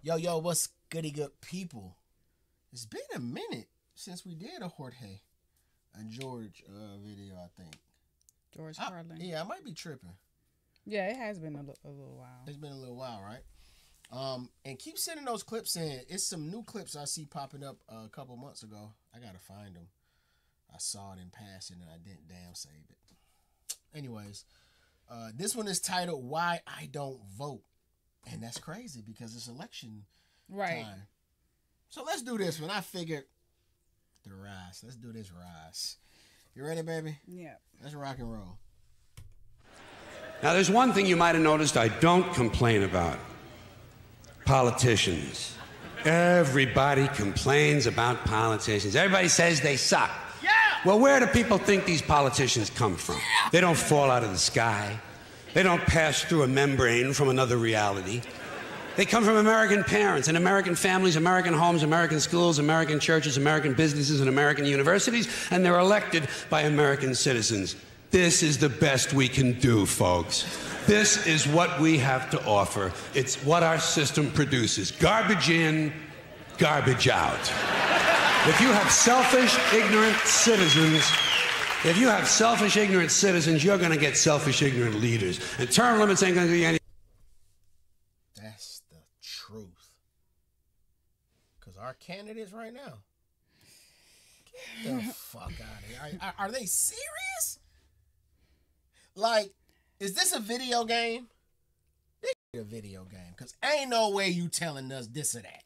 Yo, what's goody good people? It's been a minute since we did a George video, I think. George Carlin. Yeah, I might be tripping. Yeah, it has been a little while. It's been a little while, right? And keep sending those clips in. It's some new clips I see popping up a couple months ago. I gotta find them. I saw it in passing and I didn't damn save it. Anyways, this one is titled "Why I Don't Vote," and that's crazy because it's election time. So let's do this one. I figured the rise. Let's do this rise. You ready, baby? Yeah. Let's rock and roll. Now, there's one thing you might have noticed I don't complain about. Politicians. Everybody complains about politicians. Everybody says they suck. Yeah! Well, where do people think these politicians come from? They don't fall out of the sky. They don't pass through a membrane from another reality. They come from American parents and American families, American homes, American schools, American churches, American businesses, and American universities, and they're elected by American citizens. This is the best we can do, folks. This is what we have to offer. It's what our system produces. Garbage in, garbage out. If you have selfish, ignorant citizens, you're going to get selfish, ignorant leaders. And term limits ain't going to do you any. That's the truth. Because our candidates right now, get the fuck out of here. Are they serious? Like, is this a video game? This is a video game. Because ain't no way you telling us this or that.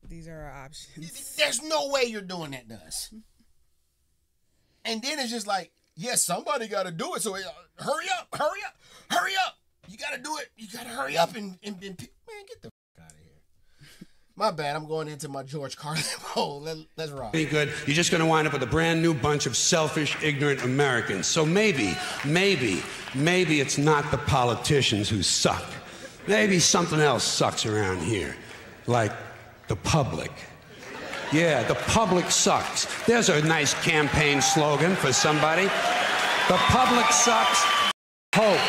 These are our options. There's no way you're doing that to us. And then it's just like, yeah, somebody got to do it. So hurry up. You got to do it. You got to hurry up and man, get the fuck out of here. My bad. I'm going into my George Carlin hole. Let's rock. Pretty good. You're just going to wind up with a brand new bunch of selfish, ignorant Americans. So maybe it's not the politicians who suck. Maybe something else sucks around here. Like the public. Yeah, the public sucks. There's a nice campaign slogan for somebody. The public sucks. Hope.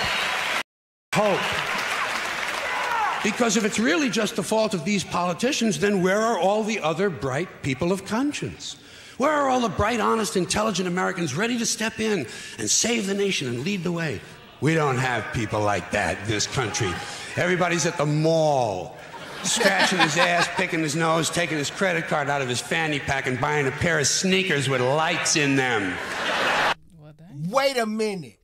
Because if it's really just the fault of these politicians, then where are all the other bright people of conscience? Where are all the bright, honest, intelligent Americans ready to step in and save the nation and lead the way? We don't have people like that in this country. Everybody's at the mall, scratching his ass, picking his nose, taking his credit card out of his fanny pack and buying a pair of sneakers with lights in them. Wait a minute.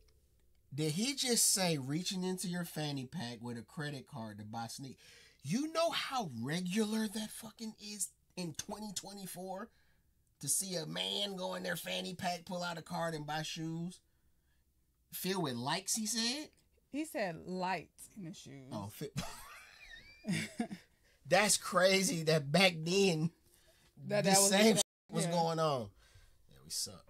Did he just say reaching into your fanny pack with a credit card to buy sneakers? You know how regular that fucking is in 2024? To see a man go in their fanny pack, pull out a card and buy shoes? Filled with likes, he said? He said lights in the shoes. Oh, that's crazy that back then that the same was yeah. going on. Yeah, we suck.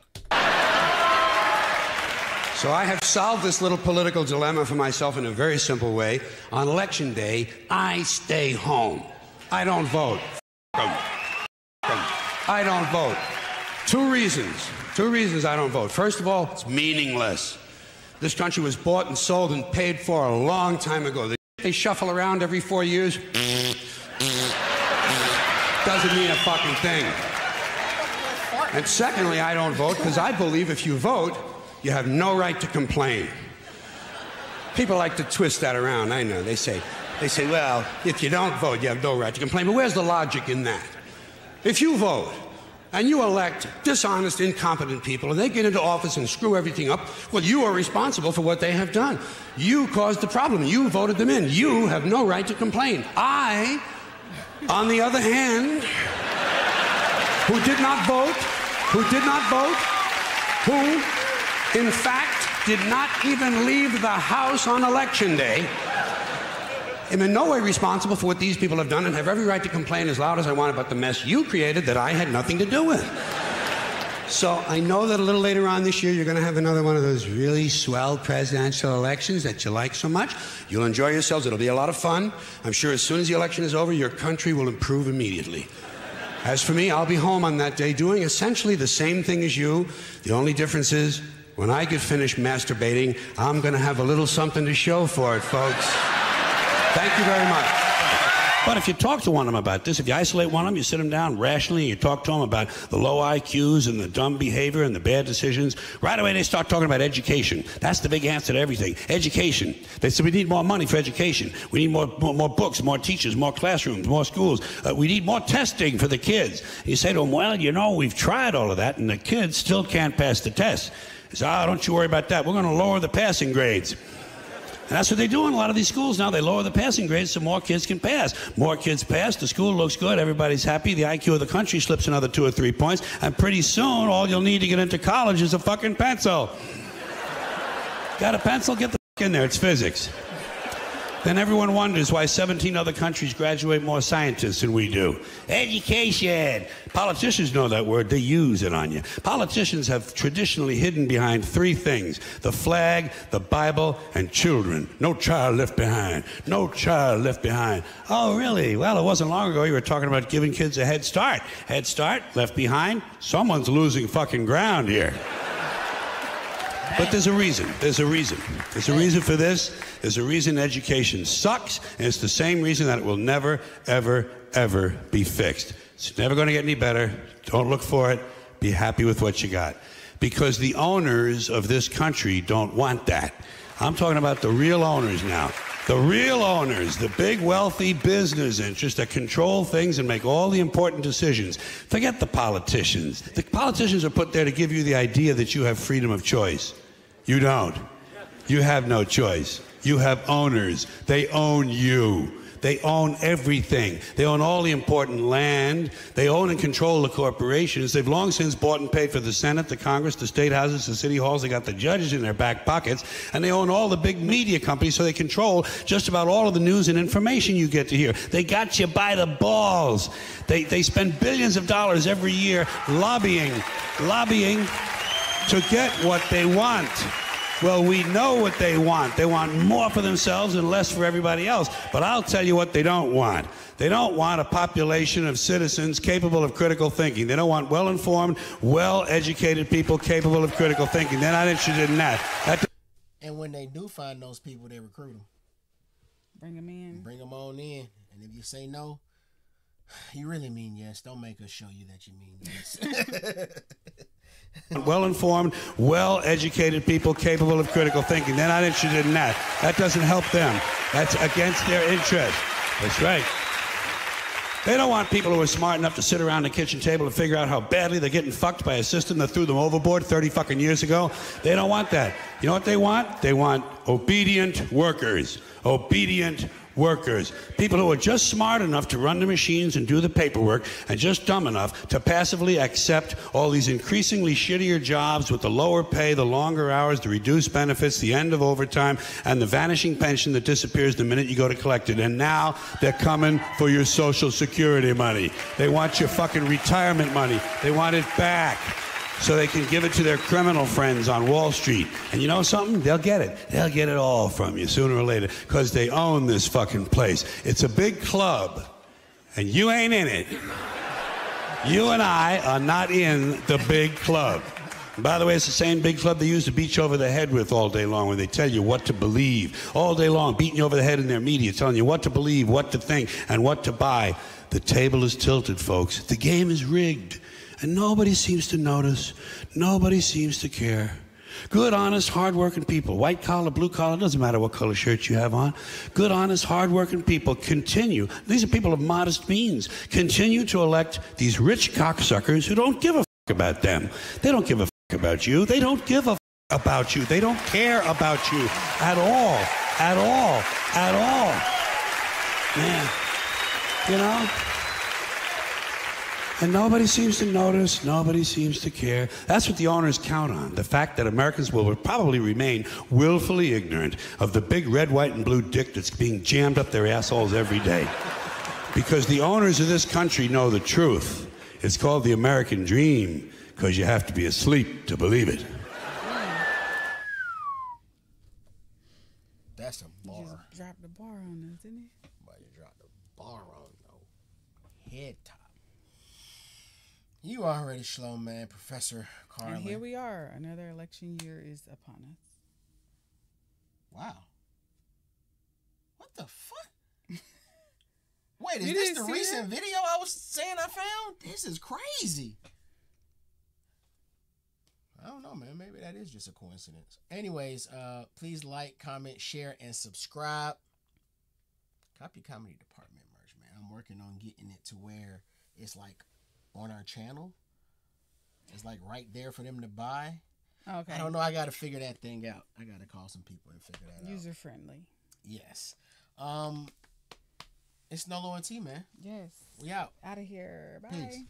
So I have solved this little political dilemma for myself in a very simple way. On election day, I stay home. I don't vote. I don't vote. Two reasons I don't vote. First of all, it's meaningless. This country was bought and sold and paid for a long time ago. They shuffle around every 4 years. Doesn't mean a fucking thing. And secondly, I don't vote because I believe if you vote, you have no right to complain. People like to twist that around, I know. They say, well, if you don't vote, you have no right to complain. But where's the logic in that? If you vote and you elect dishonest, incompetent people and they get into office and screw everything up, well, you are responsible for what they have done. You caused the problem. You voted them in. You have no right to complain. I, on the other hand, who did not vote, who in fact did not even leave the house on election day, am in no way responsible for what these people have done and have every right to complain as loud as I want about the mess you created that I had nothing to do with. So I know that a little later on this year you're going to have another one of those really swell presidential elections that you like so much. You'll enjoy yourselves. It'll be a lot of fun. I'm sure as soon as the election is over, your country will improve immediately. As for me, I'll be home on that day doing essentially the same thing as you. The only difference is when I get finished masturbating, I'm going to have a little something to show for it, folks. Thank you very much. But if you talk to one of them about this, if you isolate one of them, you sit them down rationally, and you talk to them about the low IQs and the dumb behavior and the bad decisions, right away they start talking about education. That's the big answer to everything. Education. They say we need more money for education. We need more books, more teachers, more classrooms, more schools. We need more testing for the kids. You say to them, well, you know, we've tried all of that, and the kids still can't pass the test. They say, don't you worry about that. We're going to lower the passing grades. And that's what they do in a lot of these schools now. They lower the passing grades so more kids can pass. More kids pass, the school looks good, everybody's happy, the IQ of the country slips another 2 or 3 points, and pretty soon all you'll need to get into college is a fucking pencil. Got a pencil? Get the fuck in there, it's physics. Then everyone wonders why 17 other countries graduate more scientists than we do. Education. Politicians know that word. They use it on you. Politicians have traditionally hidden behind 3 things: the flag, the Bible, and children. No child left behind. No child left behind. Oh, really? Well, it wasn't long ago you were talking about giving kids a head start. Head start, left behind. Someone's losing fucking ground here. But there's a reason. There's a reason. There's a reason for this. There's a reason education sucks, and it's the same reason that it will never, ever, ever be fixed. It's never going to get any better. Don't look for it. Be happy with what you got. Because the owners of this country don't want that. I'm talking about the real owners now. The real owners, the big wealthy business interests that control things and make all the important decisions. Forget the politicians. The politicians are put there to give you the idea that you have freedom of choice. You don't. You have no choice. You have owners. They own you. They own everything. They own all the important land. They own and control the corporations. They've long since bought and paid for the Senate, the Congress, the state houses, the city halls. They got the judges in their back pockets. And they own all the big media companies, so they control just about all of the news and information you get to hear. They got you by the balls. They spend billions of dollars every year lobbying to get what they want. Well, we know what they want. They want more for themselves and less for everybody else. But I'll tell you what they don't want. They don't want a population of citizens capable of critical thinking. They don't want well-informed, well-educated people capable of critical thinking. They're not interested in that. And when they do find those people, they recruit them. Bring them in. Bring them on in. And if you say no, you really mean yes. Don't make us show you that you mean yes. Well-informed, well-educated people capable of critical thinking. They're not interested in that. That doesn't help them. That's against their interest. That's right. They don't want people who are smart enough to sit around the kitchen table and figure out how badly they're getting fucked by a system that threw them overboard 30 fucking years ago. They don't want that. You know what they want? They want obedient workers. Obedient workers. People who are just smart enough to run the machines and do the paperwork, and just dumb enough to passively accept all these increasingly shittier jobs with the lower pay, the longer hours, the reduced benefits, the end of overtime, and the vanishing pension that disappears the minute you go to collect it. And now they're coming for your Social Security money. They want your fucking retirement money. They want it back, so they can give it to their criminal friends on Wall Street. And you know something? They'll get it. They'll get it all from you sooner or later, because they own this fucking place. It's a big club, and you ain't in it. You and I are not in the big club. And by the way, it's the same big club they use to beat you over the head with all day long, when they tell you what to believe. All day long, beating you over the head in their media, telling you what to believe, what to think, and what to buy. The table is tilted, folks. The game is rigged. And nobody seems to notice. Nobody seems to care. Good, honest, hard-working people, white collar, blue collar, doesn't matter what color shirt you have on. Good, honest, hard-working people continue. These are people of modest means. Continue to elect these rich cocksuckers who don't give a fuck about them. They don't give a fuck about you. They don't give a fuck about you. They don't care about you at all. At all. At all. Man, you know? And nobody seems to notice, nobody seems to care. That's what the owners count on, the fact that Americans will probably remain willfully ignorant of the big red, white, and blue dick that's being jammed up their assholes every day. Because the owners of this country know the truth. It's called the American dream, because you have to be asleep to believe it. That's a bar. You just dropped the bar on us, didn't he? But you dropped the bar on no head top. You already slow, man, Professor Carlin. And here we are. Another election year is upon us. Wow. What the fuck? Wait, is You this didn't the see recent that? video I was saying I found? This is crazy. I don't know, man. Maybe that is just a coincidence. Anyways, please like, comment, share, and subscribe. Copy Comedy Department merch, man. I'm working on getting it to where it's like on our channel. It's like right there for them to buy. Okay. I don't know. I got to figure that thing out. I got to call some people and figure that out. User friendly. Yes. It's Nolo Tee, man. Yes. We out. Out of here. Bye. Peace.